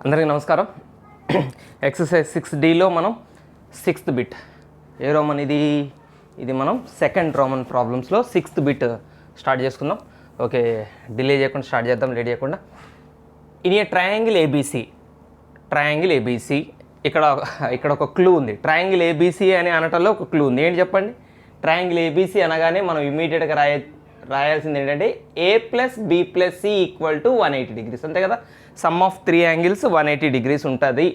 అందరికీ నమస్కారం. ఎక్సర్సైజ్ 6Dలో మనం 6th బిట్ ఏ రోమన్ ఇది మనం సెకండ్ రోమన్ ప్రాబ్లమ్స్లో 6th బిట్ స్టార్ట్ చేసుకుందాం. ఓకే, డిలే చేయకుండా స్టార్ట్ చేద్దాం, లేట్ చేయకుండా. ఇన్ ఏ ట్రయాంగిల్ ఏబీసీ ఇక్కడ ఒక క్లూ ఉంది. ట్రయాంగిల్ ఏబీసీ అని అనటంలో ఒక క్లూ ఉంది. ఏంటి చెప్పండి? ట్రయాంగిల్ ఏబీసీ అనగానే మనం ఇమ్మీడియట్గా రాయాల్సింది ఏంటంటే a + b + c = 180 degrees, అంతే కదా. సమ్ ఆఫ్ 3 యాంగిల్స్ 180 degrees ఉంటుంది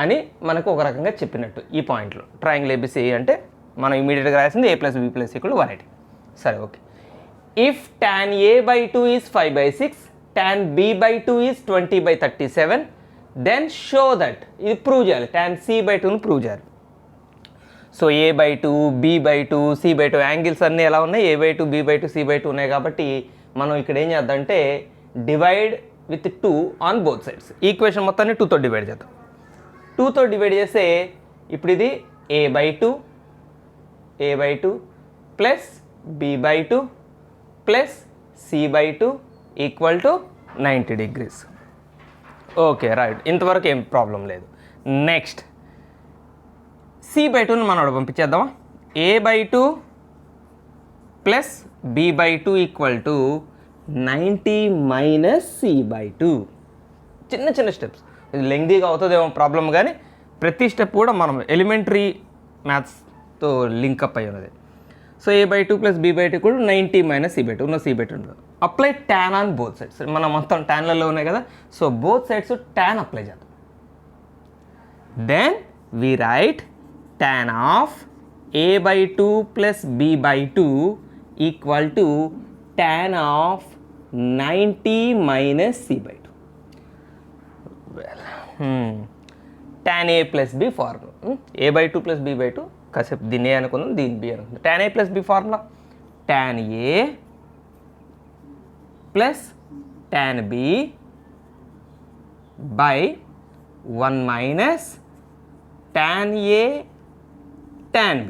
అని మనకు ఒక రకంగా చెప్పినట్టు ఈ పాయింట్లో. ట్రయాంగిల్ ఏబీసీ అంటే మనం ఇమీడియట్గా రాయాల్సింది a + b + c = 180. సరే, okay. If tan a/2 is 5/6, tan b/2 is 20/37, then show that, ఇది ప్రూవ్ చేయాలి, tan c/2ను ప్రూవ్ చేయాలి. So a/2, b/2, c/2 angles అన్నీ ఎలా ఉన్నాయి? a/2, b/2, c/2 ఉన్నాయి. కాబట్టి మనం ఇక్కడ ఏం చేద్దామంటే divide with 2 on both sides. Equation మొత్తాన్ని 2తో డివైడ్ చేద్దాం. 2తో డివైడ్ చేస్తే ఇప్పుడు ఇది a/2 plus b/2 plus c/2 = 90 degrees. Okay, right. ఇంతవరకు ఏం ప్రాబ్లం లేదు. నెక్స్ట్ c/2ను మనం అక్కడ పంపించేద్దామా? a/2 plus b/2 = 90 - c/2. చిన్న చిన్న స్టెప్స్, ఇది లెంగ్దీగా అవుతుందేమో ప్రాబ్లం, కానీ ప్రతి స్టెప్ కూడా మనం ఎలిమెంటరీ మ్యాథ్స్తో లింకప్ అయి ఉన్నది. సో a/2 ప్లస్ b/2 కూడా 90 - c/2. ఉన్న c/2 ఉంటుంది. Apply tan on both sides. మనం మొత్తం ట్యాన్లలో ఉన్నాయి కదా, so both sides tan apply చేద్దాం. Then we write tan of a/2 plus b/2 = tan of 90 - c/2. tan a plus b formula. a/2 plus b/2, కాసేపు దీన్ని ఏ అనుకుందాం, దీన్ని b అనుకుందాం. tan a plus b formula tan a plus tan b by 1 minus tan a tan b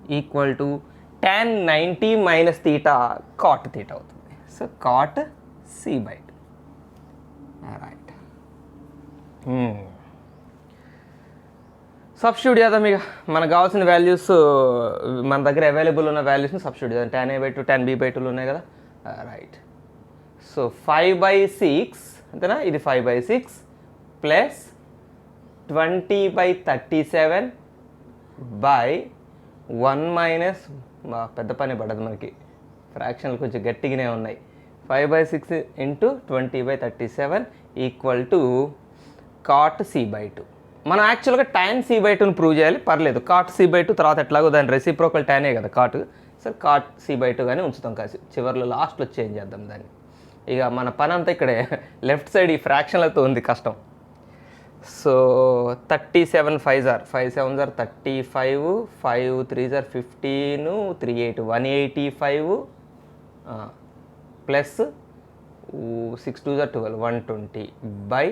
= tan 90 - θ cot θ అవుతుంది. So cot c/2. Right. Substitute చేద్దాం. ఇక మనకు కావాల్సిన వాల్యూస్, మన దగ్గర అవైలబుల్ ఉన్న వాల్యూస్ని సబ్స్టిట్యూట్ చేద్దాం. tan a/2 tan b/2 ఉన్నాయి కదా, రైట్. సో 5/6 అంతేనా, ఇది 5/6 ప్లస్ 20/37 బై 1 మైనస్, పెద్ద పని పడదు మనకి, ఫ్రాక్షన్లు కొంచెం గట్టిగానే ఉన్నాయి. 5/6 × 20/37 = cot c/2. మనం యాక్చువల్గా tan c/2ను ప్రూవ్ చేయాలి, పర్లేదు. cot c/2 తర్వాత ఎట్లాగో దాని రెసిప్రోకల్ టానే కదా కాట్. సో cot c/2 కానీ ఉంచుతాం, కాసి చివరిలో లాస్ట్లో చేంజ్ చేద్దాం దాన్ని. ఇక మన పని అంతా ఇక్కడే లెఫ్ట్ సైడ్ ఈ ఫ్రాక్షన్లతో ఉంది కష్టం. So 37 5s are 5 7s are 35, 5 3s are 15, 3 8 185 plus 6 2s are 12 120 by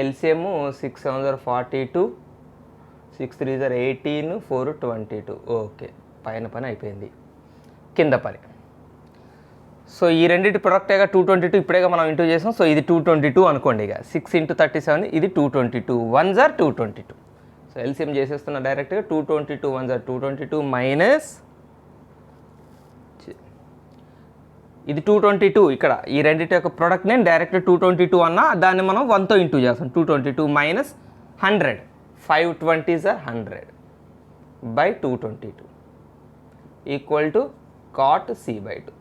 LCM 6 7s are 42, 6 3s are 18, 4 22. Okay, పైన పని అయిపోయింది, కింద పని. సో ఈ రెండింటి ప్రొడక్టేగా 222 ఇప్పుడేగా మనం ఇంటూ చేసాం. సో ఇది 222 అనుకోండి. ఇక 6 × 37 ఇది 222, 1s are 222. సో ఎల్సిఎం చేసేస్తున్న డైరెక్ట్గా 222 1s are 222 మైనస్ ఇది 222. ఇక్కడ ఈ రెండింటి యొక్క ప్రోడక్ట్ నేను డైరెక్ట్ 222 అన్నా, దాన్ని మనం 1తో ఇంటూ చేస్తాం. 222 minus 100, 5 20s are 100 by 222 = cot c/2.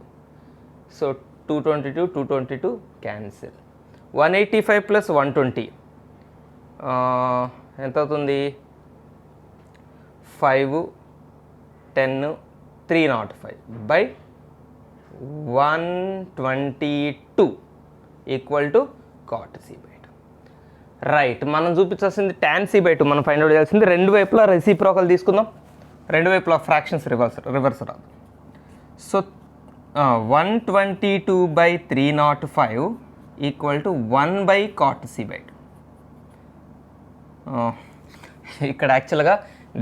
So 222 cancel. 185 plus 120 ఎంత అవుతుంది? 5 10 305 బై 122 = cot c/2. రైట్. మనం చూపించాల్సింది tan c/2. మనం ఫైండ్ అవుట్ చేయాల్సింది రెండు వైపులా రెసిప్రోకల్ తీసుకుందాం, రెండు వైపులా ఫ్రాక్షన్స్ రివర్స్ రాదు. So 122/305 = 1/cot c/2. ఇక్కడ యాక్చువల్గా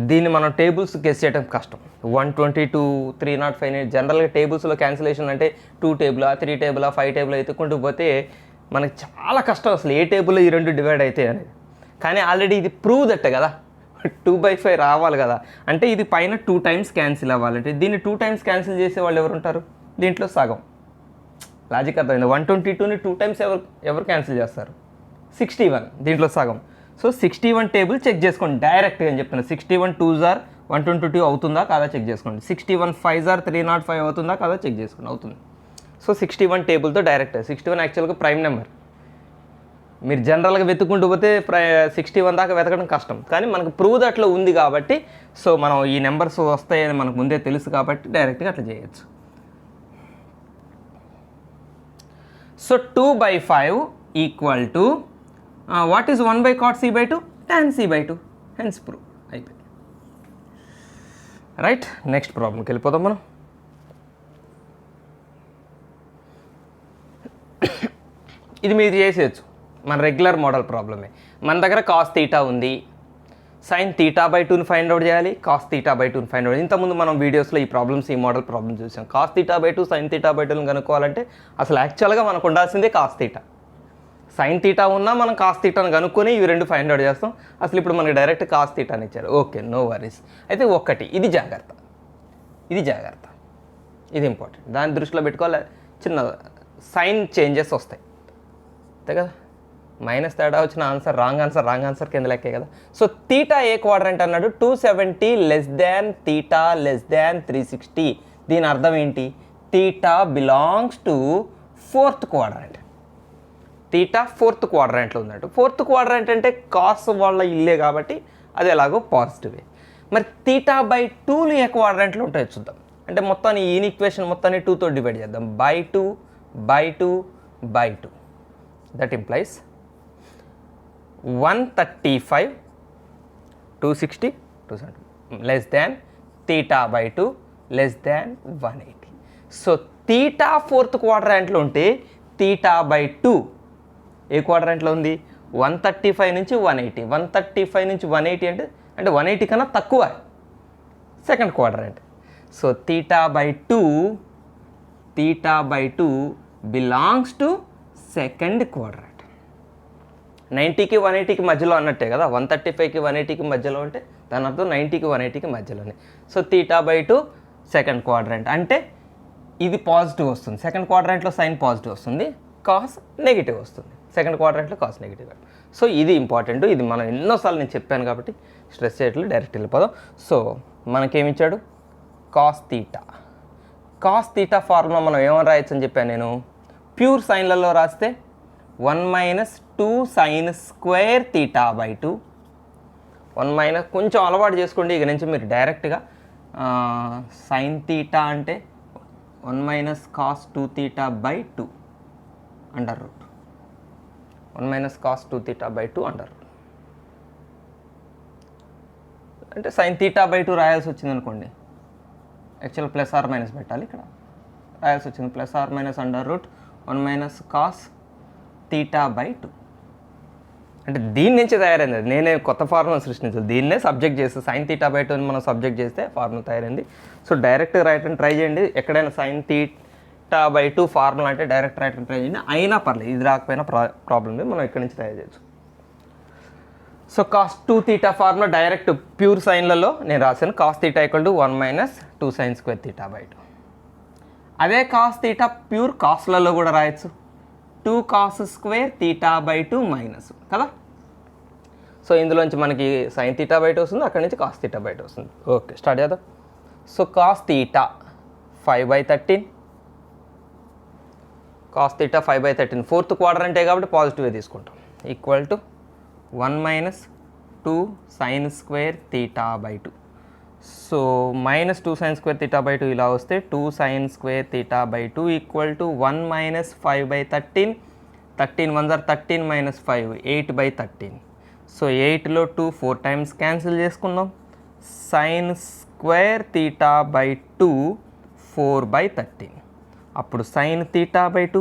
దీన్ని మనం టేబుల్స్ గెస్ చేయడం కష్టం. 122 305 జనరల్గా టేబుల్స్లో క్యాన్సిలేషన్ అంటే 2 టేబులా 3 టేబులా 5 టేబుల్ ఎత్తుకుంటూ పోతే మనకి చాలా కష్టం అసలు ఏ టేబుల్లో ఈ రెండు డివైడ్ అవుతాయి అనేది. కానీ ఆల్రెడీ ఇది ప్రూవ్ దట్టే కదా, 2/5 రావాలి కదా, అంటే ఇది పైన 2 టైమ్స్ క్యాన్సిల్ అవ్వాలంటే దీన్ని 2 టైమ్స్ క్యాన్సిల్ చేసే వాళ్ళు ఎవరు ఉంటారు? దీంట్లో సగం. లాజిక్ అర్థమైంది. 122ని 2 టైమ్స్ ఎవరు క్యాన్సిల్ చేస్తారు? 61, దీంట్లో సగం. సో 61 టేబుల్ చెక్ చేసుకోండి డైరెక్ట్గా అని చెప్తున్నా. 61 2s are 122 అవుతుందా కాదా చెక్ చేసుకోండి. 61 5s are 305 అవుతుందా కాదా చెక్ చేసుకోండి. అవుతుంది. So 61 టేబుల్తో direct. 61 యాక్చువల్గా ప్రైమ్ నెంబర్. మీరు జనరల్గా వెతుక్కుంటూ పోతే 61 దాకా వెతకడం కష్టం, కానీ మనకు ప్రూవ్ అట్లా ఉంది కాబట్టి, సో మనం ఈ నెంబర్స్ వస్తాయని మనకు ముందే తెలుసు కాబట్టి డైరెక్ట్గా అట్లా చేయొచ్చు. So 2/5 equal to what is 1/cot c/2? tan c/2. Hence prove అయిపోయింది. రైట్, నెక్స్ట్ ప్రాబ్లంకి వెళ్ళిపోదాం మనం. ఇది మీరు చేసేయచ్చు, మన రెగ్యులర్ మోడల్ ప్రాబ్లమే. మన దగ్గర కాస్ తీటా ఉంది, సైన్ తీటా/2ని ఫైండ్ అవుట్ చేయాలి, కాస్ తీటా/2ని ఫైండ్ అవుట్. ఇంతకుముందు మనం వీడియోస్లో ఈ ప్రాబ్లమ్స్, ఈ మోడల్ ప్రాబ్లమ్స్ చూసాం. కాస్ తీటా/2 సైన్ తీటా/2ని కనుక్కోవాలంటే అసలు యాక్చువల్గా మనకు ఉండాల్సిందే కాస్ తీటా. సైన్ తీటా ఉన్నా మనం కాస్ తీటాను కనుక్కొని ఇవి రెండు ఫైండ్ అవుట్ చేస్తాం. అసలు ఇప్పుడు మనకి డైరెక్ట్ కాస్ తీటాని ఇచ్చారు. Okay, no worries. అయితే ఒకటి ఇది జాగ్రత్త, ఇది ఇంపార్టెంట్, దాన్ని దృష్టిలో పెట్టుకోవాలి. చిన్న సైన్ చేంజెస్ వస్తాయి అంతే కదా, మైనస్ తేడా వచ్చిన ఆన్సర్ రాంగ్ ఆన్సర్ కింద లెక్కే కదా. సో తీటా ఏ క్వాడ్రంట్ అన్నాడు? 270 θ < 360. దీని అర్థం ఏంటి? Theta belongs to 4th quadrant. Theta 4th క్వాడ్రంట్లో ఉందంట. 4th క్వాడ్రంట్ అంటే కాస్ వాళ్ళ ఇల్లే కాబట్టి అది ఎలాగో పాజిటివే. మరి తీటా/2లు ఏ క్వాడ్రంట్లో ఉంటాయో చూద్దాం. అంటే మొత్తాన్ని ఈ ఈక్వేషన్ మొత్తాన్ని 2తో డివైడ్ చేద్దాం. by2 that implies 135 260 270 less than θ/2 less than 180. So theta 4th క్వాడ్రంట్లో ఉంటే θ/2 ఏ క్వాడ్రంట్లో ఉంది? 135 నుంచి 180. 135 నుంచి 180 అంటే 180 కన్నా తక్కువ, second quadrant. So θ/2 belongs to second quadrant. 90కి 180కి మధ్యలో అన్నట్టే కదా, 135కి 180కి మధ్యలో ఉంటే దాని అర్థం 90కి 180కి మధ్యలోనే. సో θ/2 సెకండ్ క్వాడ్రంట్ అంటే ఇది పాజిటివ్ వస్తుంది. సెకండ్ క్వాడ్రంట్లో సైన్ పాజిటివ్ వస్తుంది, కాస్ నెగిటివ్ వస్తుంది. సెకండ్ క్వాడ్రంట్లో కాస్ నెగిటివ్. సో ఇది ఇంపార్టెంట్, ఇది మనం ఎన్నోసార్లు నేను చెప్పాను కాబట్టి స్ట్రెస్ చేయట్లేదు, డైరెక్ట్ వెళ్ళిపోదాం. సో మనకేమిచ్చాడు? కాస్ తీటా ఫార్ములా మనం ఏమని రాయొచ్చు అని చెప్పాను నేను. ప్యూర్ సైన్లలో రాస్తే 1 - 2 sin² θ/2. 1 - కొంచెం అలవాటు చేసుకోండి ఇక నుంచి మీరు డైరెక్ట్గా. సైన్ తీటా అంటే 1 - cos 2θ/2 under root. 1 - cos 2θ/2 under root అంటే సైన్ θ/2 రాయాల్సి వచ్చింది అనుకోండి. యాక్చువల్ ప్లస్ ఆర్ మైనస్ పెట్టాలి, ఇక్కడ రాయాల్సి వచ్చింది plus or minus under root 1 - cos θ/2. అంటే దీని నుంచి తయారైంది. నేనే కొత్త ఫార్ములా సృష్టించాలి, దీన్నే సబ్జెక్ట్ చేస్తే సైన్ θ/2 మనం సబ్జెక్ట్ చేస్తే ఫార్ములా తయారైంది. సో డైరెక్ట్ రాయటం ట్రై చేయండి. ఎక్కడైనా సైన్ θ/2 ఫార్ములా అంటే డైరెక్ట్ రాయటం ట్రై చేయండి. అయినా పర్లేదు, ఇది రాకపోయినా ప్రాబ్లం లేదు, మనం ఇక్కడి నుంచి తయారు చేయొచ్చు. So cos 2θ formula direct pure సైన్లలో నేను రాశాను. cos θ = 1 - 2 sin² θ/2. అదే cos θ ప్యూర్ కాస్లలో కూడా రాయొచ్చు. 2 cos² θ/2 మైనస్ కదా. సో ఇందులోంచి మనకి sin θ/2 వస్తుంది, అక్కడి నుంచి cos θ/2 వస్తుంది. ఓకే, స్టార్ట్ చేద్దాం. సో cos θ 5/13, cos θ 5/13 4th క్వాడ్రంటే కాబట్టి పాజిటివ్గా తీసుకుంటాం. Equal to 1 - 2 sin² θ/2. So -2 sin² θ/2 ఇలా వస్తే 2 sin² θ/2 equal to 1 - 5/13. 13 1s are 13 - 5 8/13. So 8లో 2 4 times cancel చేసుకుందాం. sin² θ/2 4/13. అప్పుడు sin θ/2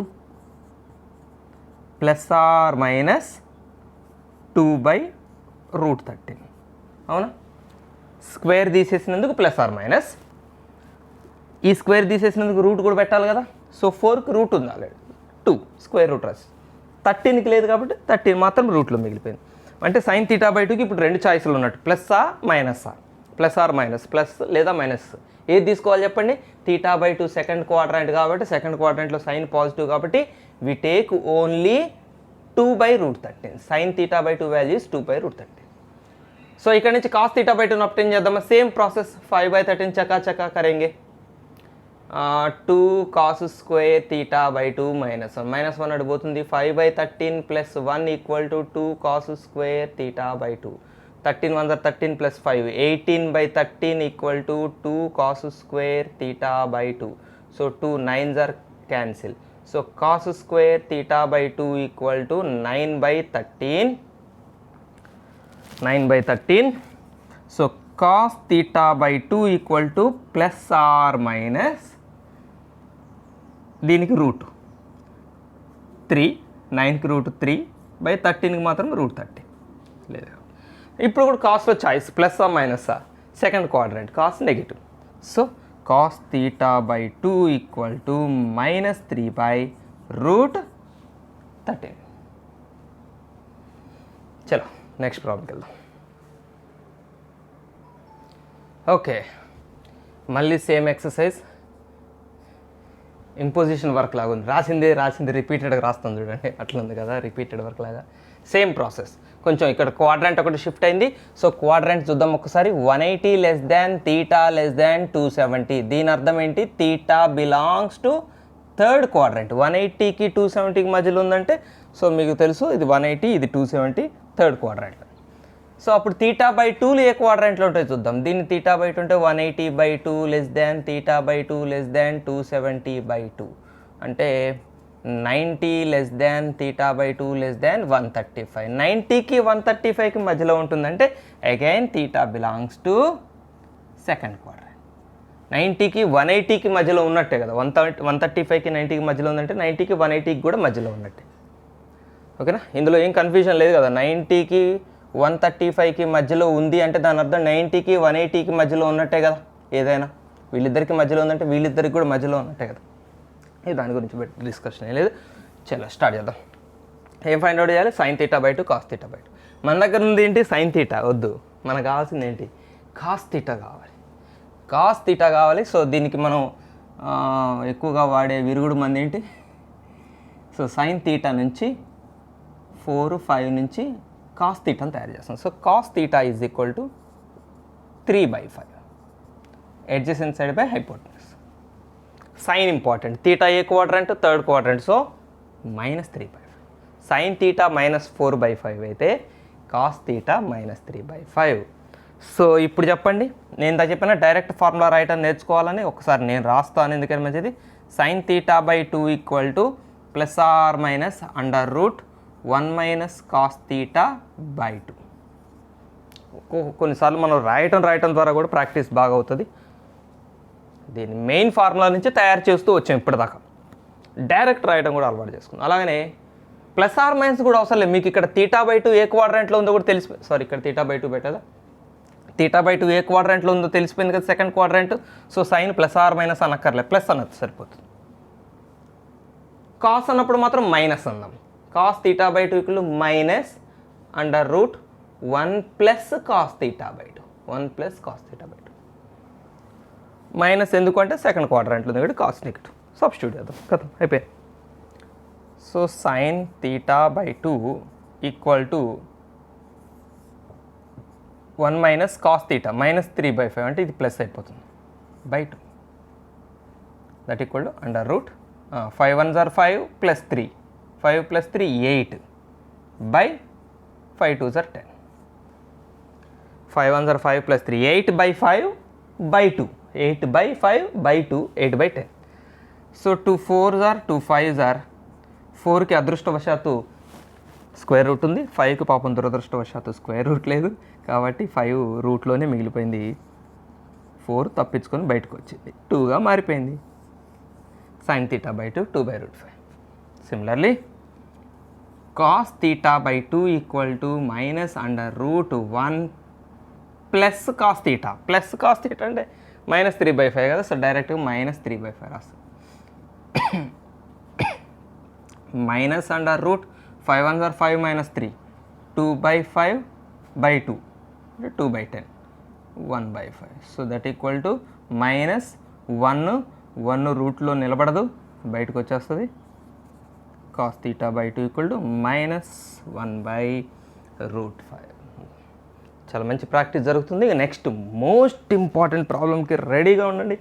ప్లస్ ఆర్ మైనస్ 2/√13. అవునా? స్క్వేర్ తీసేసినందుకు ప్లస్ ఆర్ మైనస్, ఈ స్క్వేర్ తీసేసినందుకు రూట్ కూడా పెట్టాలి కదా. సో 4కి రూట్ ఉంది ఆల్రెడీ, 2 స్క్వేర్ రూట్ రాసి 13కి లేదు కాబట్టి 13 మాత్రం రూట్లో మిగిలిపోయింది. అంటే sin θ/2కి ఇప్పుడు 2 చాయిస్లు ఉన్నట్టు, ప్లస్సా మైనస్సా, ప్లస్ ఆర్ మైనస్, ప్లస్ లేదా మైనస్. ఏది తీసుకోవాలి చెప్పండి? θ/2 సెకండ్ క్వాడ్రాంట్ కాబట్టి సెకండ్ క్వాడ్రాంట్లో సైన్ పాజిటివ్ కాబట్టి we take only 2/√13. sin θ/2 value is 2/√13. So ఇక్కడ నుంచి cos θ/2 అప్టైన్ చేద్దామా? సేమ్ ప్రాసెస్ 5/13 చకా కరేంగే. 2 cos స్క్వేర్ θ/2 -1 అడిపోతుంది. 5/13 + 1 = 2 cos square θ/2. 13 1 13 + 5 18/13 = 2 cos square θ/2. So 2 9s are cancel. So cos square θ/2 = 9/13. So cos θ/2 = ± దీనికి రూట్ 3, 9కి √3/13కి మాత్రం √30 లేదు. ఇప్పుడు కూడా కాస్ట్లో చాయిస్ ప్లస్ ఆ మైనస్ ఆ, second quadrant cos negative. So cos θ/2 = -3/√13. చలో నెక్స్ట్ ప్రాబ్లంకి వెళ్దాం. ఓకే, మళ్ళీ సేమ్ ఎక్సర్సైజ్. ఇంపోజిషన్ వర్క్ లాగా ఉంది, రాసింది రిపీటెడ్గా రాస్తుంది చూడండి, అట్లా ఉంది కదా రిపీటెడ్ వర్క్ లాగా. సేమ్ ప్రాసెస్, కొంచెం ఇక్కడ క్వాడ్రంట్ ఒకటి షిఫ్ట్ అయింది. సో క్వాడ్రంట్ చూద్దాం ఒకసారి. 180 θ < 270. దీని అర్థం ఏంటి? θ బిలాంగ్స్ టు థర్డ్ క్వాడ్రంట్. 180కి 270కి మధ్యలో ఉందంటే సో మీకు తెలుసు ఇది 180, ఇది 270 థర్డ్ క్వాడ్రంట్. సో అప్పుడు θ/2 ఏ క్వాడ్రంట్లో ఉంటాయి చూద్దాం. దీన్ని θ/2 అంటే 180/2 θ/2 270/2 అంటే 90 θ/2 135. 90కి 135కి మధ్యలో ఉంటుందంటే again θ belongs to second quadrant. 90కి 180కి మధ్యలో ఉన్నట్టే కదా, 135కి 90కి మధ్యలో ఉందంటే 90కి 180కి కూడా మధ్యలో ఉన్నట్టే. ఓకేనా, ఇందులో ఏం కన్ఫ్యూజన్ లేదు కదా. 90కి 135కి మధ్యలో ఉంది అంటే దాని అర్థం 90కి 180కి మధ్యలో ఉన్నట్టే కదా. ఏదైనా వీళ్ళిద్దరికి మధ్యలో ఉందంటే వీళ్ళిద్దరికి కూడా మధ్యలో ఉన్నట్టే కదా. ఇది దాని గురించి డిస్కషన్ ఏం లేదు. చలో స్టార్ట్ చేద్దాం. ఏం ఫైండ్ అవుట్ చేయాలి? sin θ/2 cos θ/2. మన దగ్గర ఉంది ఏంటి? sin θ వద్దు, మనకు కావాల్సింది ఏంటి? cos θ కావాలి. cos θ కావాలి. సో దీనికి మనం ఎక్కువగా వాడే విరుగుడు మంది ఏంటి? సో sin θ నుంచి 4 5 నుంచి cos θ అని తయారు చేస్తాం. So cos θ = 3/5 adjacent side by hypotenuse. Sign important. θ ఏ quadrant? Third quadrant. So -3/5. sin θ -4/5 అయితే cos θ -3/5. సో ఇప్పుడు చెప్పండి, నేను ఇంత చెప్పిన డైరెక్ట్ ఫార్ములా రాయటం నేర్చుకోవాలని ఒకసారి నేను రాస్తాను, ఎందుకని మంచిది. sin θ/2 = ±1 - cos θ/2. కొన్నిసార్లు మనం రాయటం ద్వారా కూడా ప్రాక్టీస్ బాగా అవుతుంది. దీన్ని మెయిన్ ఫార్ములా నుంచి తయారు చేస్తూ వచ్చాం ఇప్పటిదాకా. డైరెక్ట్ రాయటం కూడా అలవాటు చేసుకుందాం. అలాగనే ± కూడా అవసరం లేదు. మీకు ఇక్కడ θ/2 ఏ క్వాడ్రంట్లో ఉందో కూడా తెలిసిపోయింది. సారీ, ఇక్కడ θ/2 పెట్టదా? θ/2 ఏ క్వాడ్రంట్లో ఉందో తెలిసిపోయింది కదా, సెకండ్ క్వాడ్రంట్. సో సైన్ ± అనక్కర్లేదు, ప్లస్ అన్నది సరిపోతుంది. కాస్ అన్నప్పుడు మాత్రం మైనస్ అందాం. cos θ/2 = -√1 + cos θ/2. 1 + cos θ/2. మైనస్ ఎందుకంటే సెకండ్ క్వాడ్రంట్లో ఉంది కాబట్టి కాస్ నెగిటివ్. సబ్స్టిట్యూట్ చేద్దాం, కదా అయిపోయింది. సో sin θ/2 = 1 - cos θ -3/5 అంటే ఇది ప్లస్ అయిపోతుంది /2. That = √5 1s are 5 + 3 5 + 3 8 5 2s are 10. 5 1s are 5 + 3 8/5/2 8/5/2 8/10. So 2 4s are 2 5s are 4కి అదృష్టవశాత్తు స్క్వేర్ రూట్ ఉంది, 5కి పాపం దురదృష్టవశాత్తు స్క్వేర్ రూట్ లేదు కాబట్టి 5 రూట్లోనే మిగిలిపోయింది. 4 తప్పించుకొని బయటకు వచ్చింది, 2గా మారిపోయింది. sin θ/2 2/√5. Similarly, cos θ/2 = -√1 + cos θ. Plus cos θ అంటే -3/5 కదా. సో డైరెక్ట్గా -3/5 రాస్తాం. -√5 5 1s are 5 minus 3, 2/5/2 అంటే 2/10, 1/5. సో దట్ ఈక్వల్ టు -1 రూట్లో నిలబడదు, బయటకు వచ్చేస్తుంది. cos θ/2 equal to -1/√5. చాలా మంచి ప్రాక్టీస్ జరుగుతుంది. ఇక నెక్స్ట్ మోస్ట్ ఇంపార్టెంట్ ప్రాబ్లమ్కి రెడీగా ఉండండి.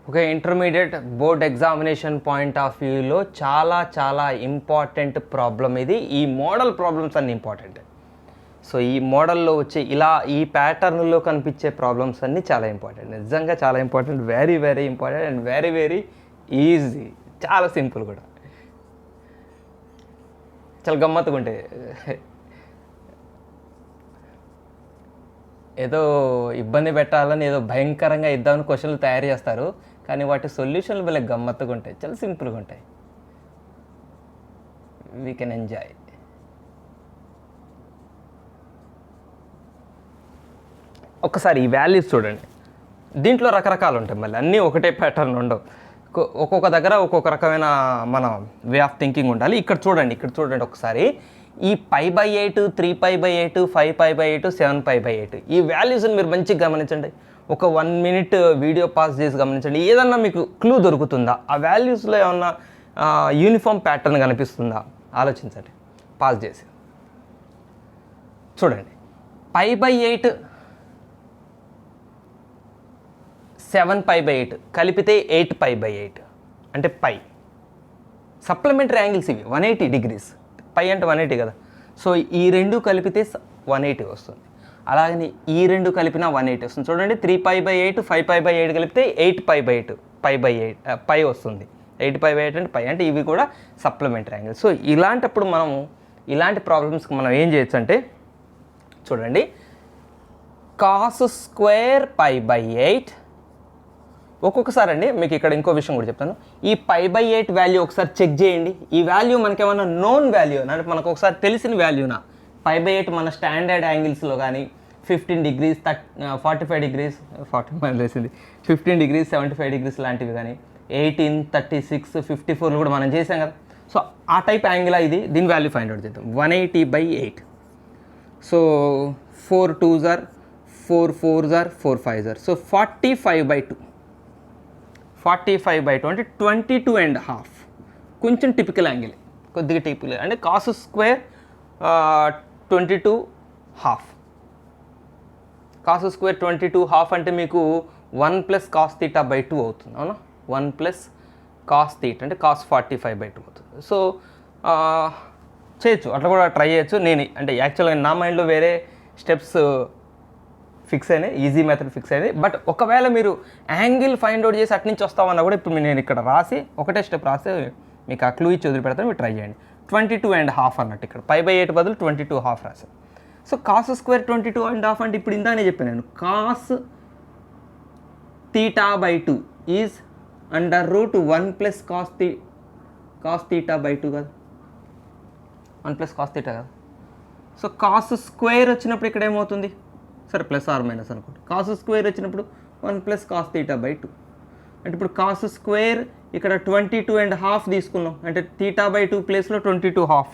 Okay, intermediate board examination point of వ్యూలో చాలా ఇంపార్టెంట్ ప్రాబ్లం ఇది. ఈ మోడల్ ప్రాబ్లమ్స్ అన్నీ ఇంపార్టెంట్. సో ఈ మోడల్లో వచ్చే ఇలా ఈ ప్యాటర్న్లో కనిపించే ప్రాబ్లమ్స్ అన్నీ చాలా ఇంపార్టెంట్, నిజంగా చాలా important, very important and very easy, చాలా సింపుల్ కూడా, చాలా గమ్మత్తుగా ఉంటాయి. ఏదో ఇబ్బంది పెట్టాలని ఏదో భయంకరంగా ఇద్దామని క్వశ్చన్లు తయారు చేస్తారు, కానీ వాటి సొల్యూషన్లు భలే గమ్మత్తుగా ఉంటాయి, చాలా సింపుల్గా ఉంటాయి. We can enjoy. ఒక్కసారి ఈ వాల్యూస్ చూడండి. దీంట్లో రకరకాలు ఉంటాయి, మళ్ళీ అన్నీ ఒకటే ప్యాటర్న్ ఉండవు. ఒక్కొక్క దగ్గర ఒక్కొక్క రకమైన మన వే ఆఫ్ థింకింగ్ ఉండాలి. ఇక్కడ చూడండి ఒకసారి. ఈ π/8, 3π/8, 5π/8, 7π/8 ఈ వాల్యూస్ని మీరు మంచిగా గమనించండి. ఒక 1 minute వీడియో పాస్ చేసి గమనించండి. ఏదన్నా మీకు క్లూ దొరుకుతుందా? ఆ వాల్యూస్లో ఏమన్నా యూనిఫామ్ ప్యాటర్న్ కనిపిస్తుందా? ఆలోచించండి పాస్ చేసి. చూడండి, π/8 7π/8 కలిపితే 8π/8 అంటే π. సప్లిమెంటరీ యాంగిల్స్ ఇవి 180 degrees. π అంటే 180 కదా. సో ఈ రెండు కలిపితే 180 వస్తుంది. అలాగని ఈ రెండు కలిపినా 180 వస్తుంది. చూడండి, 3π/8 5π/8 కలిపితే 8π/8 π వస్తుంది. 8π/8 అంటే π అంటే ఇవి కూడా సప్లిమెంటరీ యాంగిల్స్. సో ఇలాంటప్పుడు మనము ఇలాంటి ప్రాబ్లమ్స్కి మనం ఏం చేయొచ్చు అంటే, చూడండి, cos² π/8. ఒక్కొక్కసారి అండి మీకు ఇక్కడ ఇంకో విషయం కూడా చెప్తాను. ఈ π/8 వాల్యూ ఒకసారి చెక్ చేయండి. ఈ వాల్యూ మనకేమన్నా నోన్ వాల్యూ అంటే మనకు ఒకసారి తెలిసిన వాల్యూనా? π/8 మన స్టాండర్డ్ యాంగిల్స్లో కానీ 15 degrees 45 degrees 15 degrees 75 degrees లాంటివి కానీ 18 36 54 కూడా మనం చేసాం కదా. సో ఆ టైప్ యాంగిల్ ఇది. దీని వాల్యూ ఫైండ్ అవుట్ చేద్దాం. 180/8. So 4 2s are 4 4s are 4 5s are. So 45/2 అంటే 22.5. కొంచెం టిపికల్ యాంగిల్, కొద్దిగా టిపికల్ అంటే cos² 22.5. cos² 22.5 అంటే మీకు 1 + cos θ/2 అవుతుంది, అవునా? 1 + cos θ అంటే cos 45/2 అవుతుంది. సో చేయొచ్చు, అట్లా కూడా ట్రై చేయొచ్చు. నేను అంటే యాక్చువల్గా నా మైండ్లో వేరే స్టెప్స్ ఫిక్స్ అయినాయి, ఈజీ మెథడ్ ఫిక్స్ అయింది. బట్ ఒకవేళ మీరు యాంగిల్ ఫైండ్ అవుట్ చేసి అట్నుంచి వస్తామన్నా కూడా ఇప్పుడు నేను ఇక్కడ రాసి ఒకటే స్టెప్ రాస్తే మీకు ఆ క్లూ ఇచ్చి వదిలిపెడతాను, మీరు ట్రై చేయండి. 22.5 అన్నట్టు ఇక్కడ π/8 బదులు 22.5 రాశాను. సో cos² 22.5 అంటే ఇప్పుడు ఇందానే చెప్పాను నేను, cos θ/2 ఈజ్ √1 + cos θ/2 కదా, 1 + cos θ కదా. సో cos² వచ్చినప్పుడు ఇక్కడ ఏమవుతుంది? సరే ప్లస్ ఆర్ మైనస్ అనుకోండి. cos² వచ్చినప్పుడు 1 + cos θ/2 అంటే ఇప్పుడు cos² ఇక్కడ 22.5 తీసుకున్నాం అంటే θ/2 ప్లేస్లో 22.5.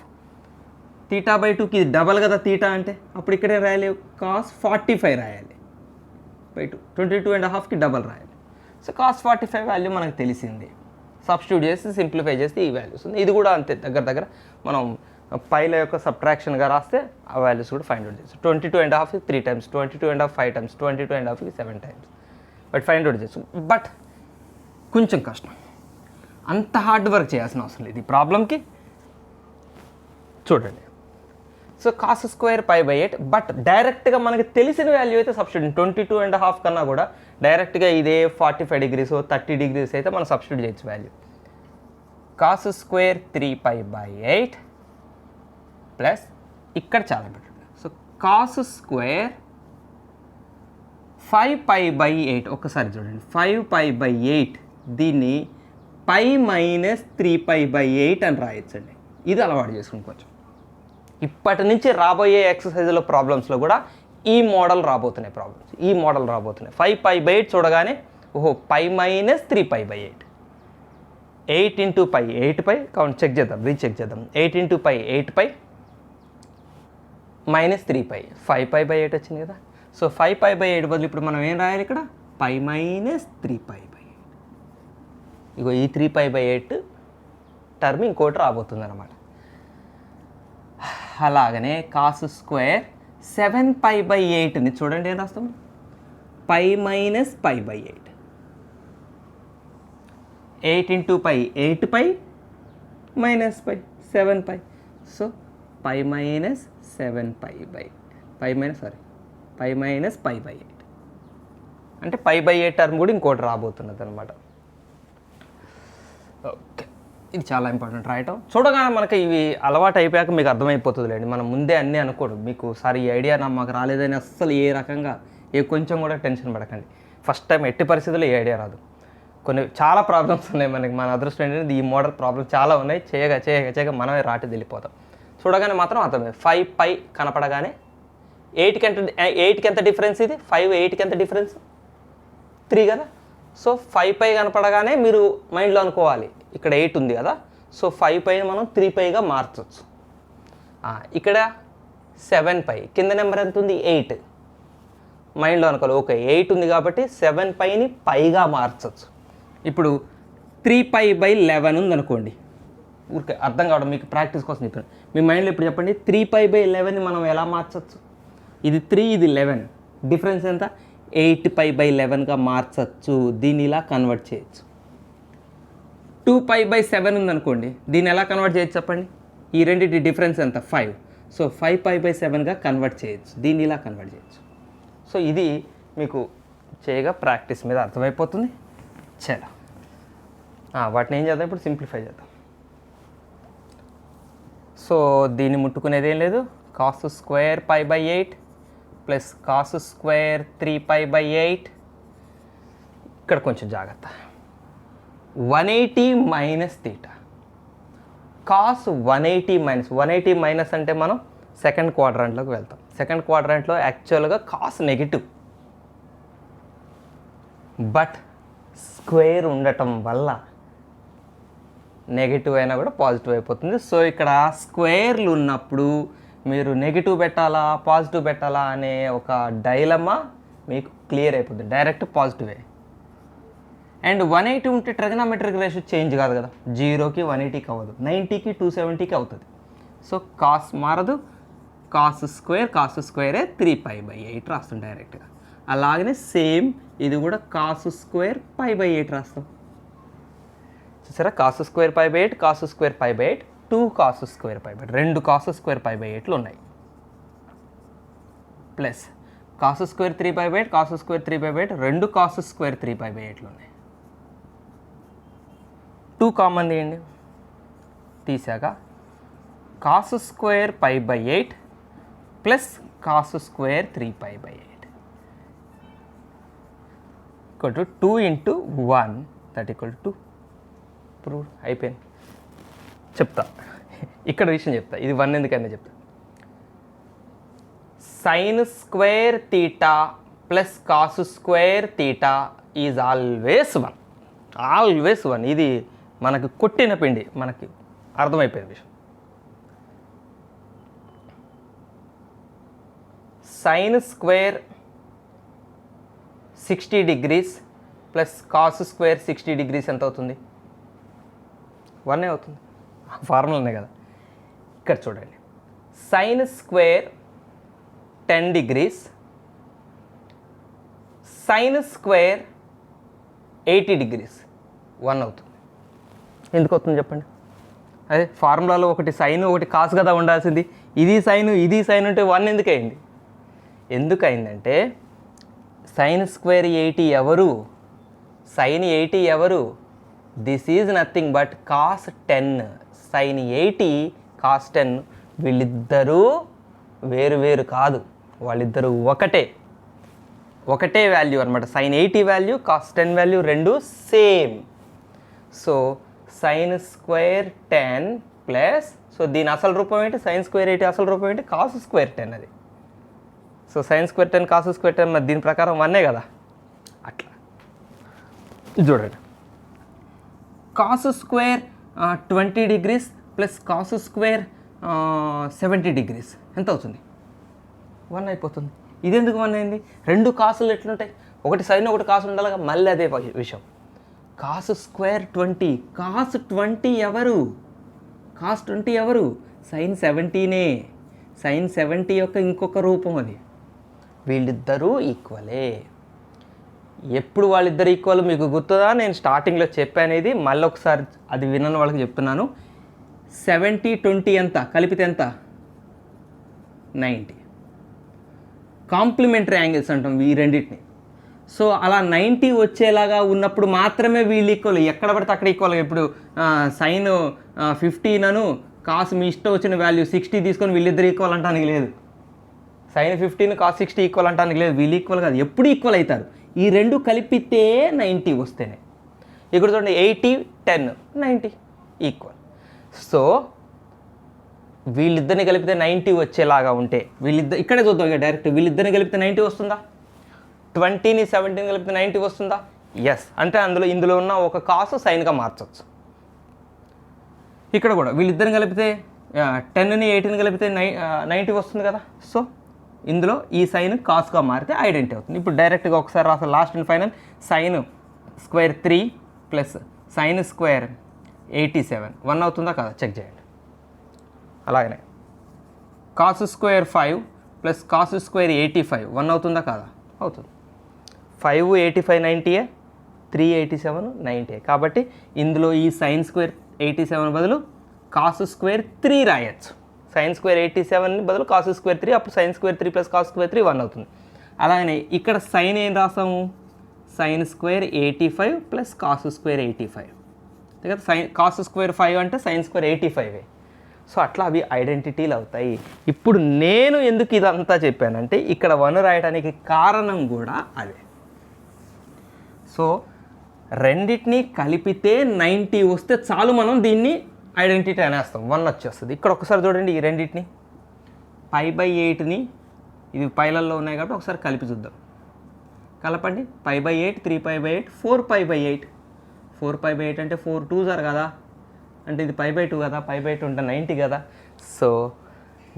θ/2కి ఇది డబల్ కదా θ అంటే, అప్పుడు ఇక్కడే రాయాలి cos 45 రాయాలి /2. 22.5కి డబల్ రాయాలి. సో cos 45 వాల్యూ మనకు తెలిసింది. సబ్స్టిట్యూట్ చేసి సింప్లిఫై చేస్తే ఈ వాల్యూస్ ఉంది. ఇది కూడా అంతే, దగ్గర మనం పైల యొక్క సబ్ట్రాక్షన్గా రాస్తే ఆ వాల్యూస్ కూడా ఫైండ్ అవుట్ చేస్తాం. 22.5కి 3 times, 22.5 5 times, 22.5కి 7 times. But find out చేస్తాం. బట్ కొంచెం కష్టం, అంత హార్డ్ వర్క్ చేయాల్సిన అవసరం లేదు ఈ ప్రాబ్లంకి. చూడండి, సో cos² π/8 బట్ డైరెక్ట్గా మనకి తెలిసిన వాల్యూ అయితే సబ్స్టిట్యూట్ 22.5 కన్నా కూడా డైరెక్ట్గా ఇదే 45 degrees 30 degrees అయితే మనం సబ్స్టిట్యూట్ చేయొచ్చు వాల్యూ. cos² 3π/8 ప్లస్ ఇక్కడ చాలా బెటర్. సో cos² 5π/8 ఒక్కసారి చూడండి, 5π/8 దీన్ని π - 3π/8 అని రాయొచ్చండి. ఇది అలవాటు చేసుకుని కొంచెం ఇప్పటి నుంచి రాబోయే ఎక్సర్సైజ్లో ప్రాబ్లమ్స్లో కూడా ఈ మోడల్ రాబోతున్నాయి. 5π/8 చూడగానే ఓహో π - 3π/8 8 into pi 8 pi count check చేద్దాం, రీచెక్ చేద్దాం. 8 into pi 8 pi minus 3 pi 5 pi by 8 వచ్చింది కదా. సో 5 పై బై 8 బదులు ఇప్పుడు మనం ఏం రాయాలి ఇక్కడ, పై మైనస్ 3 పై బై 8. ఇగో ఈ 3 పై బై 8 టర్మ్ ఇంకోటి రాబోతుంది అనమాట. అలాగనే కాస్ స్క్వేర్ 7 పై బై 8ని చూడండి ఏం రాస్తాం, pi minus pi by 8. 8 into pi 8 pi minus pi 7 pi. So pi minus 7 pi by pi minus pi by 8 అంటే పై బై 8 టర్మ్ కూడా ఇంకోటి రాబోతున్నది అనమాట. ఓకే, ఇది చాలా ఇంపార్టెంట్ రాయటం. చూడగానే మనకి ఇవి అలవాటు అయిపోయాక మీకు అర్థమైపోతుంది లేండి, మనం ముందే అన్నీ అనుకోడు. మీకు సార్ ఈ ఐడియా మాకు రాలేదని అస్సలు ఏ రకంగా కొంచెం కూడా టెన్షన్ పడకండి. ఫస్ట్ టైం ఎట్టి పరిస్థితుల్లో ఏ ఐడియా రాదు. చాలా ప్రాబ్లమ్స్ ఉన్నాయి మనకి. మన అదృష్టం ఏంటంటే ఈ మోడల్ ప్రాబ్లమ్స్ చాలా ఉన్నాయి. చేయగా మనమే రాటి వెళ్ళిపోతాం. చూడగానే మాత్రం అర్థమే. 5 పై కనపడగానే 8కి ఎంత డిఫరెన్స్, ఇది 5 8కి ఎంత డిఫరెన్స్, 3 కదా. సో 5 పై కనపడగానే మీరు మైండ్లో అనుకోవాలి ఇక్కడ 8 ఉంది కదా. సో 5 పైని మనం 3 పైగా మార్చవచ్చు. ఇక్కడ 7 పై కింద నెంబర్ ఎంత ఉంది, 8. మైండ్లో అనుకోవాలి, ఓకే 8 ఉంది కాబట్టి 7 పైని పైగా మార్చవచ్చు. ఇప్పుడు 3 పై బై 11 ఉంది అనుకోండి, ఊరికే అర్థం కావడం మీకు ప్రాక్టీస్ కోసం చెప్పాను. మీ మైండ్లో ఇప్పుడు చెప్పండి, 3 పై బై 11ని మనం ఎలా మార్చవచ్చు. ఇది 3, ఇది 11, డిఫరెన్స్ ఎంత, 8 పై బై 11గా మార్చచ్చు. దీన్ని ఇలా కన్వర్ట్ చేయొచ్చు. 2 పై బై 7 ఉందనుకోండి, దీన్ని ఎలా కన్వర్ట్ చేయొచ్చు చెప్పండి. ఈ రెండింటి డిఫరెన్స్ ఎంత, 5. సో 5 పై బై 7గా కన్వర్ట్ చేయొచ్చు. దీన్ని ఇలా కన్వర్ట్ చేయొచ్చు. సో ఇది మీకు చేయగా ప్రాక్టీస్ మీద అర్థమైపోతుంది. చలో వాటిని ఏం చేద్దాం, ఇప్పుడు సింప్లిఫై చేద్దాం. సో దీన్ని ముట్టుకునేది ఏం లేదు. Cos square pi by 8 plus cos square 3 pi by 8. ఇక్కడ కొంచెం జాగ్రత్త, 180 మైనస్ తీటా. కాస్ 180 మైనస్ అంటే మనం సెకండ్ క్వాడ్రంట్లోకి వెళ్తాం. సెకండ్ క్వాడ్రంట్లో యాక్చువల్గా కాస్ నెగిటివ్, బట్ స్క్వేర్ ఉండటం వల్ల నెగిటివ్ అయినా కూడా పాజిటివ్ అయిపోతుంది. సో ఇక్కడ స్క్వేర్లు ఉన్నప్పుడు మీరు నెగిటివ్ పెట్టాలా పాజిటివ్ పెట్టాలా అనే ఒక డైలమా మీకు క్లియర్ అయిపోతుంది. డైరెక్ట్ పాజిటివే. అండ్ 180 ఉంటే ట్రిగనామెట్రిక్ రేషియో చేంజ్ కాదు కదా, 0కి 180కి అవ్వదు, 90కి 270కి అవుతుంది. సో కాస్ మారదు, కాస్ స్క్వేరే 3 పై బై 8 రాస్తాం డైరెక్ట్గా. అలాగనే సేమ్ ఇది కూడా కాస్ స్క్వేర్ పై బై 8 రాస్తాం. చూసారా, cos square pi by 8, cos square pi by 8, 2 cos square pi by 8, 2 cos square pi by 8లు ఉన్నాయి. Plus cos square 3 pi by 8, cos square 3 pi by 8, 2 cos square 3 pi by 8లు ఉన్నాయి. 2 common తీయండి, తీసాక cos square pi by 8 plus cos square 3 pi by 8 equal to 2 into 1 that equal to 2. Prove అయిపోయింది. చెప్తా ఇక్కడ విషయం చెప్తా, ఇది 1 ఎందుకైనా చెప్తా. Sign square theta plus cos square theta is always 1. ఇది మనకు కొట్టిన పిండి, మనకి అర్థమైపోయిన విషయం. Sine square 60 degrees plus cos square 60 degrees ఎంత అవుతుంది, 1 అవుతుంది. ఫార్ములానే కదా. ఇక్కడ చూడండి, sign square 10 degrees, sine square 80 degrees 1 అవుతుంది. ఎందుకు అవుతుంది చెప్పండి. అదే ఫార్ములాలో ఒకటి సైన్ ఒకటి కాస్ కదా ఉండాల్సింది. ఇది సైన్ ఉంటే 1 ఎందుకు అయింది? ఎందుకయిందంటే సైన్ స్క్వేర్ 80 ఎవరు, సైన్ 80 ఎవరు, this is nothing but cos 10. Sine 80 cos 10 వీళ్ళిద్దరూ వేరు కాదు, వాళ్ళిద్దరూ ఒకటే వాల్యూ అనమాట. సైన్ 80 వాల్యూ కాస్ 10 వాల్యూ రెండు same. So sine square 10 plus, so దీని అసలు రూపం ఏంటి, సైన్ స్క్వేర్ 80 అసలు రూపం ఏంటి, కాస్ స్క్వేర్ 10 అది. So sine square 10 cos square 10 మరి దీని ప్రకారం 1 కదా. అట్లా చూడండి, cos square 20 degrees plus cos square 70 degrees ఎంత అవుతుంది? 1 అయిపోతుంది. ఇదెందుకు 1 అయింది? రెండు కాసులు ఎట్లుంటాయి? ఒకటి సైన్ ఒకటి కాసు ఉండాలిగా. మళ్ళీ అదే విషయం. కాస్ స్క్వేర్ 20, కాస్ 20 ఎవరు? కాస్ 20 ఎవరు? సైన్ 70నే. సైన్ 70 యొక్క ఇంకొక రూపం అది. వీళ్ళిద్దరూ ఈక్వలే. ఎప్పుడు వాళ్ళిద్దరు ఈక్వల్ మీకు గుర్తుందా? నేను స్టార్టింగ్లో చెప్పాను. ఇది మళ్ళీ ఒకసారి అది వినని వాళ్ళకి చెప్తున్నాను. 70, 20 ఎంత కలిపితే ఎంత? 90. కాంప్లిమెంటరీ యాంగిల్స్ అంటాం ఈ రెండింటిని. సో అలా 90 వచ్చేలాగా ఉన్నప్పుడు మాత్రమే వీళ్ళు ఈక్వల్. ఎక్కడ పడితే అక్కడ ఈక్వల్. ఇప్పుడు సైన్ 15 అను కాస్ మీ ఇష్టం వచ్చిన వాల్యూ 60 తీసుకొని వీళ్ళిద్దరు ఈక్వల్ అంటానికి లేదు. సైన్ 15 కాస్ 60 ఈక్వల్ అంటానికి లేదు. వీళ్ళు ఈక్వల్ కాదు, ఎప్పుడు ఈక్వల్ అవుతారు. ఈ రెండు కలిపితే 90 వస్తేనే. ఇక్కడ చూడండి 80, 10, 90 ఈక్వల్. సో వీళ్ళిద్దరిని కలిపితే 90 వచ్చేలాగా ఉంటే ఇక్కడే చూద్దాం ఇక డైరెక్ట్. వీళ్ళిద్దరిని కలిపితే 90 వస్తుందా? 20ని 17ని కలిపితే 90 వస్తుందా? ఎస్. అంటే ఇందులో ఉన్న ఒక కాసు సైన్గా మార్చవచ్చు. ఇక్కడ కూడా వీళ్ళిద్దరిని కలిపితే 10ని 18ని కలిపితే 90 వస్తుంది కదా. సో ఇందులో ఈ సైన్ కాస్గా మారితే ఐడెంటిటీ అవుతుంది. ఇప్పుడు డైరెక్ట్గా ఒకసారి రాసే last and final. Sign square 3 plus sine square 87 1 అవుతుందా కదా? చెక్ చేయండి. అలాగనే cos square 5 plus cos square 85 1 అవుతుందా కాదా? అవుతుంది. 5 85 90, 3 87 90. కాబట్టి ఇందులో ఈ సైన్ స్క్వేర్ 87 బదులు కాస్ స్క్వేర్ 3 రాయొచ్చు. సైన్ స్క్వేర్ 87 బదులు కాస్ స్క్వేర్ 3, అప్పుడు sine square 3 plus cos square 3 1 అవుతుంది. అలాగనే ఇక్కడ సైన్ ఏం రాసాము? Sine square 85 plus cos square 85. కదా. కాస్ స్క్వేర్ 5 అంటే సైన్ స్క్వేర్ 85. సో అట్లా అవి ఐడెంటిటీలు అవుతాయి. ఇప్పుడు నేను ఎందుకు ఇదంతా చెప్పానంటే ఇక్కడ 1 రాయడానికి కారణం కూడా అదే. సో రెండింటిని కలిపితే 90 వస్తే చాలు, మనం దీన్ని ఐడెంటిటీ అనేస్తాం. 1 వచ్చేస్తుంది. ఇక్కడ ఒకసారి చూడండి ఈ రెండింటిని. π/8ని ఇది పైలల్లో ఉన్నాయి కాబట్టి ఒకసారి కలిపి చూద్దాం. కలపండి. π/8 3π/8 4π/8. 4π/8 అంటే 4 2s are కదా. అంటే ఇది π/2 కదా. π/2 అంటే 90 కదా. So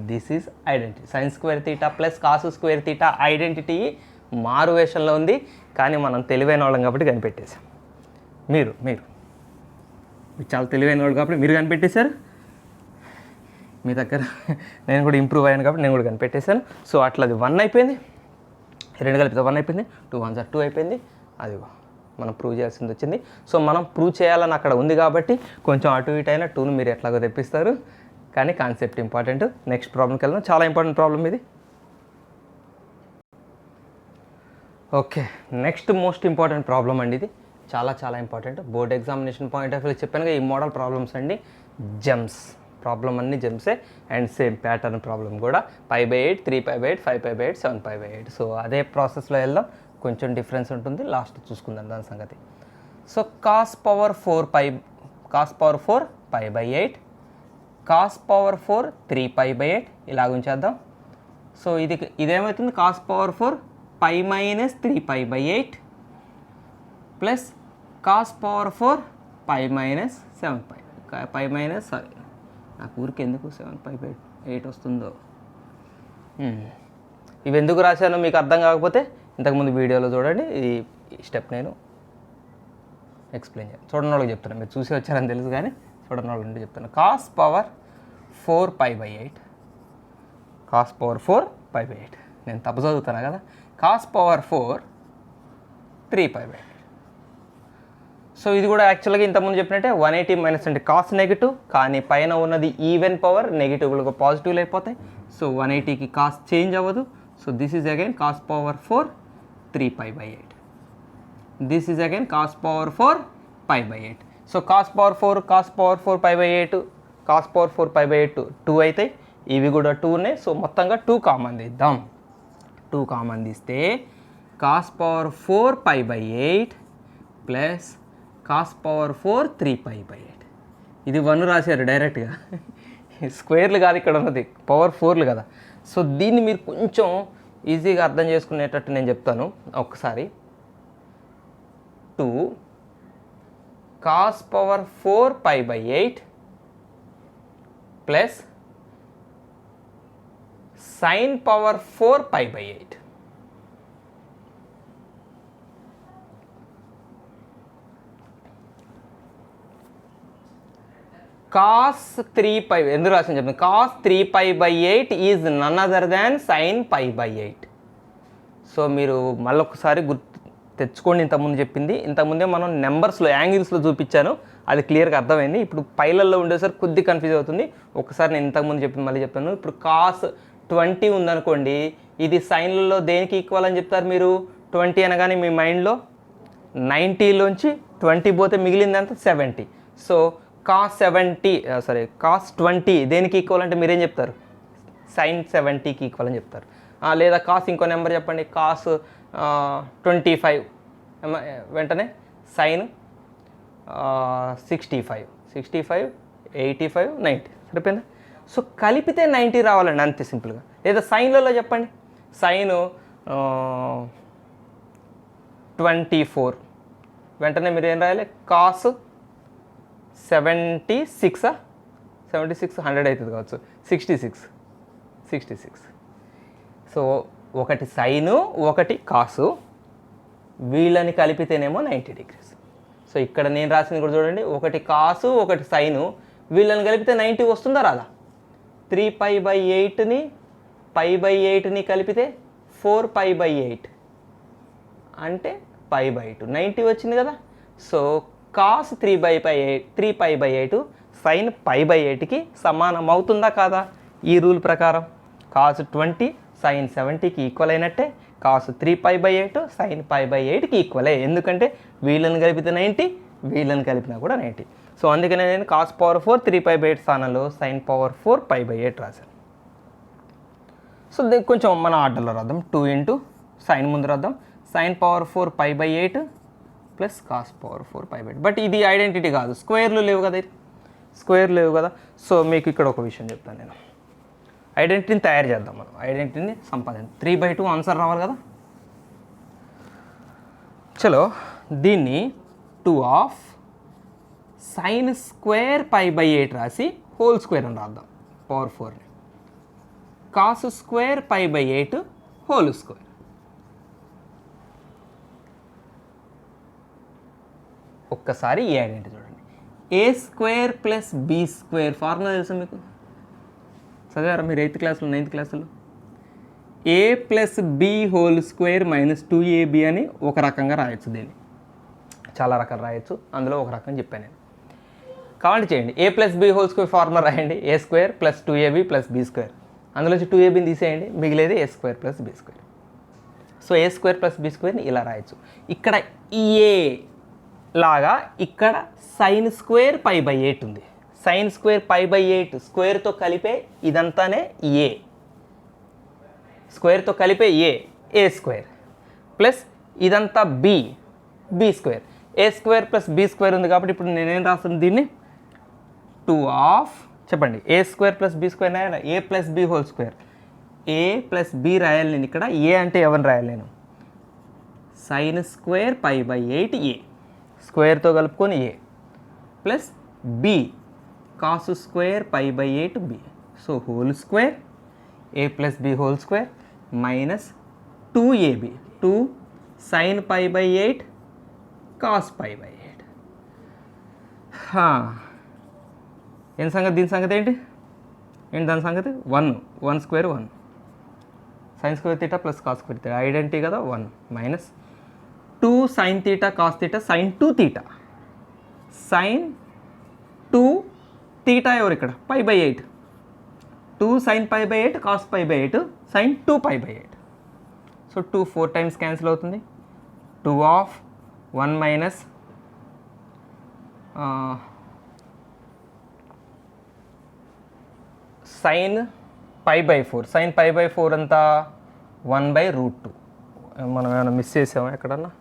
this is identity. Sign square theta plus cos square theta identity మారు వేషంలో ఉంది. కానీ మనం తెలివైన వాళ్ళం కాబట్టి కనిపెట్టేశాం. మీరు చాలా తెలివైన వాళ్ళు కాబట్టి మీరు కనిపెట్టేశారు. మీ దగ్గర నేను కూడా ఇంప్రూవ్ అయ్యాను కాబట్టి నేను కూడా కనిపెట్టేశాను. సో అట్లా అది 1 అయిపోయింది. 2 కలిపితే 1 అయిపోయింది. 2 1s are 2 అయిపోయింది. అదిగో మనం ప్రూవ్ చేయాల్సింది వచ్చింది. సో మనం ప్రూవ్ చేయాలని అక్కడ ఉంది కాబట్టి కొంచెం అటు ఇటు అయినా 2ను మీరు ఎట్లాగో తెప్పిస్తారు. కానీ కాన్సెప్ట్ ఇంపార్టెంట్. నెక్స్ట్ ప్రాబ్లంకి వెళ్దాం. చాలా ఇంపార్టెంట్ ప్రాబ్లం ఇది. Okay, next most important problem అండి ఇది. చాలా important. Board examination point of view చెప్పాను ఈ మోడల్ ప్రాబ్లమ్స్ అండి. జెమ్స్ ప్రాబ్లం అన్నీ జెమ్సే. అండ్ సేమ్ ప్యాటర్న్ ప్రాబ్లం కూడా π/8 3π/8 5π/8 7π/8. సో అదే ప్రాసెస్లో వెళ్దాం. కొంచెం డిఫరెన్స్ ఉంటుంది, లాస్ట్ చూసుకుందాం దాని సంగతి. So cos power 4 π/8 cos power 4 3π/8 ఇలాగ ఉంచేద్దాం. సో ఇదేమవుతుంది? cos power 4 π - 3π/8 plus cos power 4 π - 7π sorry నాకు ఊరికి ఎందుకు 7π/8 వస్తుందో. ఇవి ఎందుకు రాశానో మీకు అర్థం కాకపోతే ఇంతకుముందు వీడియోలో చూడండి. ఈ స్టెప్ నేను ఎక్స్ప్లెయిన్ చేయాలి. చూడని వాళ్ళకి చెప్తాను. మీరు చూసి వచ్చారని తెలుసు కానీ చూడని వాళ్ళకి ఉంటే చెప్తాను. cos పవర్ 4 π/8 cos పవర్ 4 π/8 నేను తప్పు చదువుతాను కదా. cos power 4 3π/8. సో ఇది కూడా యాక్చువల్గా ఇంతకుముందు చెప్పినట్టే 180 మైనస్ అంటే కాస్ నెగిటివ్, కానీ పైన ఉన్నది ఈవెన్ పవర్ నెగిటివ్గా పాజిటివ్లు అయిపోతాయి. సో 180కి కాస్ చేంజ్ అవ్వదు. So this is again cos power 4 3π/8. This is again cos power 4 π/8. So cos power 4 π/8 cos power 4 π/8 2 అవుతాయి. ఇవి కూడా 2నే. సో మొత్తంగా 2 కామన్ తీద్దాం. 2 కామన్ తీస్తే cos power 4 π/8 plus cos power 4 3π/8. ఇది 1 రాశారు డైరెక్ట్గా. స్క్వేర్లు కాదు ఇక్కడ ఉన్నది, పవర్ 4లు కదా. సో దీన్ని మీరు కొంచెం ఈజీగా అర్థం చేసుకునేటట్టు నేను చెప్తాను. ఒకసారి 2 cos power 4π/8 plus sine power 4π/8. Cos 3π ఎందుకు రాసిన చెప్తాను. Cos 3π/8 is none other than sine π/8. So మీరు మళ్ళొకసారి గుర్తు తెచ్చుకోండి. ఇంతకుముందు చెప్పింది, ఇంతకుముందే మనం నెంబర్స్లో యాంగిల్స్లో చూపించాను, అది క్లియర్గా అర్థమైంది. ఇప్పుడు పైలల్లో ఉండేసరికి కొద్ది కన్ఫ్యూజ్ అవుతుంది. ఒకసారి నేను ఇంతకుముందు చెప్పింది మళ్ళీ చెప్తాను. ఇప్పుడు కాస్ 20 ఉందనుకోండి, ఇది సైన్లలో దేనికి ఈక్వల్ అని చెప్తారు మీరు? 20 అనగానే మీ మైండ్లో 90లోంచి 20 పోతే మిగిలిందంతా 70. సో కాస్ 20 దేనికి ఈక్వల్ అంటే మీరేం చెప్తారు? సైన్ 70కి ఈక్వల్ అని చెప్తారు. లేదా కాస్ ఇంకో నెంబర్ చెప్పండి, కాస్ 25 వెంటనే సైన్ 65, 85, 90 సరిపోయిందా? సో కలిపితే 90 రావాలండి, అంతే సింపుల్గా. లేదా సైన్లలో చెప్పండి, సైన్ 24 వెంటనే మీరు ఏం రాయాలి? కాస్ 76 100 అవుతుంది కావచ్చు, 66. సో ఒకటి సైను ఒకటి కాసు, వీళ్ళని కలిపితేనేమో 90 డిగ్రీస్. సో ఇక్కడ నేను రాసింది కూడా చూడండి, ఒకటి కాసు ఒకటి సైను, వీళ్ళని కలిపితే 90 వస్తుందా రాదా? 3π/8ని π/8ని కలిపితే 4π/8 అంటే π/2, 90 వచ్చింది కదా. సో కాస్ 3π/8 సైన్ π/8కి సమానం అవుతుందా కాదా? ఈ రూల్ ప్రకారం కాస్ 20 సైన్ 70కి ఈక్వల్ అయినట్టే, కాస్ 3π/8 సైన్ π/8కి ఈక్వలే. ఎందుకంటే వీళ్ళని కలిపితే 90, వీళ్ళని కలిపినా కూడా 90. సో అందుకనే నేను కాస్ పవర్ 4 3π/8 స్థానంలో సైన్ పవర్ 4 π/8 రాశాను. సో కొంచెం మన ఆర్డర్లో రాద్దాం. 2 ఇంటూ సైన్ ముందు రాద్దాం, sine power 4 π/8 plus cos power 4 π/8. But ఇది ఐడెంటిటీ కాదు, స్క్వేర్లు లేవు కదా, స్క్వేర్ లేవు కదా. సో మీకు ఇక్కడ ఒక విషయం చెప్తాను నేను, ఐడెంటిటీని తయారు చేద్దాం మనం, ఐడెంటిటీని సంపాదించాం. 3/2 ఆన్సర్ రావాలి కదా. చలో దీన్ని 2 ఆఫ్ సైన్ స్క్వేర్ π/8 రాసి హోల్ స్క్వేర్ అని రాద్దాం, పవర్ 4ని. Cos square π/8 whole square. ఒక్కసారి ఈ ఐడెంటిటీ చూడండి, a square plus b square formula తెలుసా మీకు? చదివారా మీరు 8th క్లాస్లో 9th క్లాసులో? A plus b whole square minus 2ab అని ఒక రకంగా రాయొచ్చు, దీన్ని చాలా రకాలు రాయొచ్చు, అందులో ఒక రకం చెప్పాను నేను. కావాలంటే చేయండి, a plus b whole square formula రాయండి, a square plus 2ab plus b square, అందులోంచి 2abని తీసేయండి, మిగిలేది a square plus b square. సో ఏ స్క్వేర్ ప్లస్ బి స్క్వేర్ని ఇలా రాయొచ్చు. ఇక్కడ ఏ లాగా ఇక్కడ సైన్ స్క్వేర్ π/8 ఉంది, సైన్ స్క్వేర్ π/8 స్క్వేర్తో కలిపే ఇదంతానే ఏ, స్క్వేర్తో కలిపే ఏ స్క్వేర్ ప్లస్ ఇదంతా బి స్క్వేర్. ఏ స్క్వేర్ ప్లస్ బి స్క్వేర్ ఉంది కాబట్టి ఇప్పుడు నేనేం రాస్తాను దీన్ని? 2 ఆఫ్ చెప్పండి, ఏ స్క్వేర్ ప్లస్ బి స్క్వేర్ రాయాలి, ఏ plus b whole square. A plus B రాయాలి నేను ఇక్కడ, ఏ అంటే ఎవరిని రాయాలి నేను? సైన్ స్క్వేర్ π/8 ఏ, స్క్వేర్తో కలుపుకొని a, plus b cos square π/8 b. So whole square a plus b whole square minus 2ab, 2 sine π/8 cos π/8. ఏం సంగతి, దీని సంగతి ఏంటి దాని సంగతి? 1 square 1 sine square theta plus cos square theta identity కదా, 1 minus 2 sine theta cos theta sine 2 theta, sine 2 theta ఎవరు ఇక్కడ? π/8, 2 sine π/8 cos π/8 sine 2 π/8. So 2 4 times cancel అవుతుంది. 2 ఆఫ్ 1 మైనస్ సైన్ π/4, సైన్ π/4 అంతా 1/√2. మనం ఏమైనా మిస్ చేసామా ఎక్కడన్నా?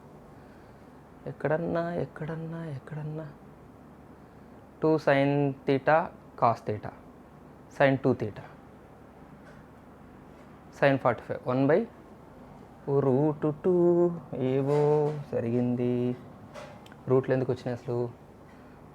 2 sine theta cos theta sine 2 theta sign 45 1/√2. ఏవో జరిగింది, రూట్లు ఎందుకు వచ్చినాయి అసలు?